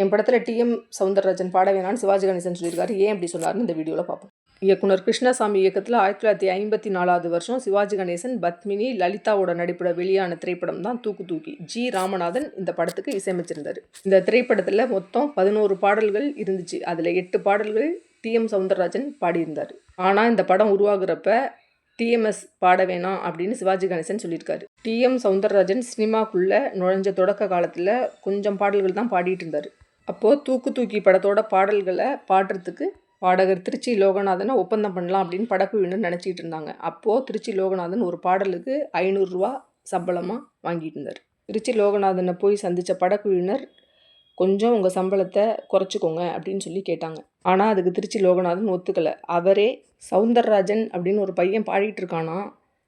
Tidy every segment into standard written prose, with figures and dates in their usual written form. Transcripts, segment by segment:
என் படத்தில் டிஎம் சௌந்தரராஜன் பாட வேணான்னு சிவாஜி கணேசன் சொல்லியிருக்காரு. ஏன் அப்படி சொன்னார்னு இந்த வீடியோவில் பார்ப்போம். இயக்குனர் கிருஷ்ணசாமி இயக்கத்தில் 1954 வருஷம் சிவாஜி கணேசன், பத்மினி, லலிதாவோட நடிப்புல வெளியான திரைப்படம் தான் தூக்கு தூக்கி. ஜி. ராமநாதன் இந்த படத்துக்கு இசையமைச்சிருந்தார். இந்த திரைப்படத்தில் மொத்தம் 11 பாடல்கள் இருந்துச்சு. அதில் 8 பாடல்கள் டிஎம் சௌந்தரராஜன் பாடியிருந்தார். ஆனால் இந்த படம் உருவாகிறப்ப டிஎம்எஸ் பாட வேணாம் அப்படின்னு சிவாஜி கணேசன் சொல்லியிருக்காரு. டிஎம் சௌந்தரராஜன் சினிமாக்குள்ளே நுழைஞ்ச தொடக்க காலத்தில் கொஞ்சம் பாடல்கள் தான் பாடிட்டு இருந்தார். அப்போது தூக்கு தூக்கி படத்தோட பாடல்களை பாடுறதுக்கு பாடகர் திருச்சி லோகநாதனை ஒப்பந்தம் பண்ணலாம் அப்படின்னு படக்குழுவினர் நினச்சிட்டு இருந்தாங்க. அப்போது திருச்சி லோகநாதன் ஒரு பாடலுக்கு 500 ரூபா சம்பளமாக வாங்கிட்டு இருந்தார். திருச்சி லோகநாதனை போய் சந்தித்த படக்குழுவினர் கொஞ்சம் உங்கள் சம்பளத்தை குறைச்சிக்கோங்க அப்படின்னு சொல்லி கேட்டாங்க. ஆனால் அதுக்கு திருச்சி லோகநாதன் ஒத்துக்கலை. அவரே சௌந்தரராஜன் அப்படின்னு ஒரு பையன் பாடிட்டு இருக்கானா,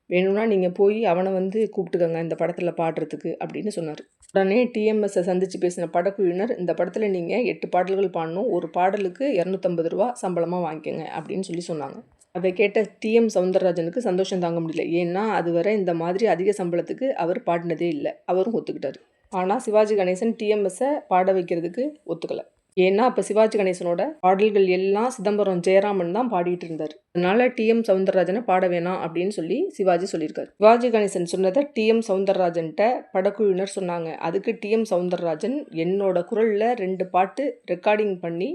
வேணும்னா நீங்கள் போய் அவனை கூப்பிட்டுக்கங்க இந்த படத்தில் பாடுறதுக்கு அப்படின்னு சொன்னார். உடனே டிஎம்எஸ்ஸை சந்தித்து பேசின படக்குழுவினர், இந்த படத்தில் நீங்கள் 8 பாடல்கள் பாடணும், ஒரு பாடலுக்கு 250 ரூபா சம்பளமாக வாங்கிக்கோங்க அப்படின்னு சொல்லி சொன்னாங்க. அதை கேட்ட டிஎம் சௌந்தரராஜனுக்கு சந்தோஷம் தாங்க முடியல. ஏன்னா அதுவரை இந்த மாதிரி அதிக சம்பளத்துக்கு அவர் பாடினதே இல்லை. அவரும் ஒத்துக்கிட்டார். ஆனால் சிவாஜி கணேசன் டிஎம்எஸ்ஸை பாட வைக்கிறதுக்கு ஒத்துக்கலை. ஏன்னா அப்போ சிவாஜி கணேசனோட பாடல்கள் எல்லாம் சிதம்பரம் ஜெயராமன் தான் பாடிட்டு இருந்தார். அதனால டிஎம் சௌந்தரராஜனை பாட வேணாம் அப்படின்னு சொல்லி சிவாஜி சொல்லியிருக்காரு. சிவாஜி கணேசன் சொன்னதை டிஎம் சௌந்தரராஜன்கிட்ட படக்குழுவினர் சொன்னாங்க. அதுக்கு டிஎம் சௌந்தரராஜன், என்னோட குரலில் 2 பாட்டு ரெக்கார்டிங் பண்ணி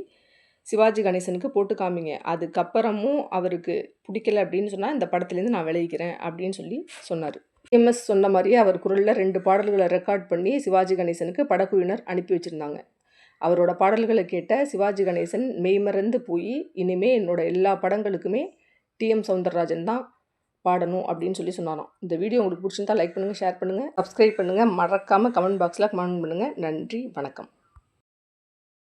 சிவாஜி கணேசனுக்கு போட்டு காமிங்க, அதுக்கப்புறமும் அவருக்கு பிடிக்கல அப்படின்னு சொன்னால் இந்த படத்துலேருந்து நான் விளைவிக்கிறேன் அப்படின்னு சொல்லி சொன்னார். டிஎம்எஸ் சொன்ன மாதிரியே அவர் குரலில் 2 பாடல்களை ரெக்கார்ட் பண்ணி சிவாஜி கணேசனுக்கு படக்குழுவினர் அனுப்பி வச்சுருந்தாங்க. அவரோட பாடல்களை கேட்ட சிவாஜி கணேசன் மெய்மறந்து போய், இனிமேல் என்னோட எல்லா படங்களுக்குமே டிஎம் சௌந்தரராஜன் தான் பாடணும் அப்படின்னு சொல்லி சொன்னாராம். இந்த வீடியோ உங்களுக்கு பிடிச்சிருந்தா லைக் பண்ணுங்கள், ஷேர் பண்ணுங்கள், சப்ஸ்கிரைப் பண்ணுங்கள், மறக்காமல் கமெண்ட் பாக்ஸில் கமெண்ட் பண்ணுங்கள். நன்றி, வணக்கம்.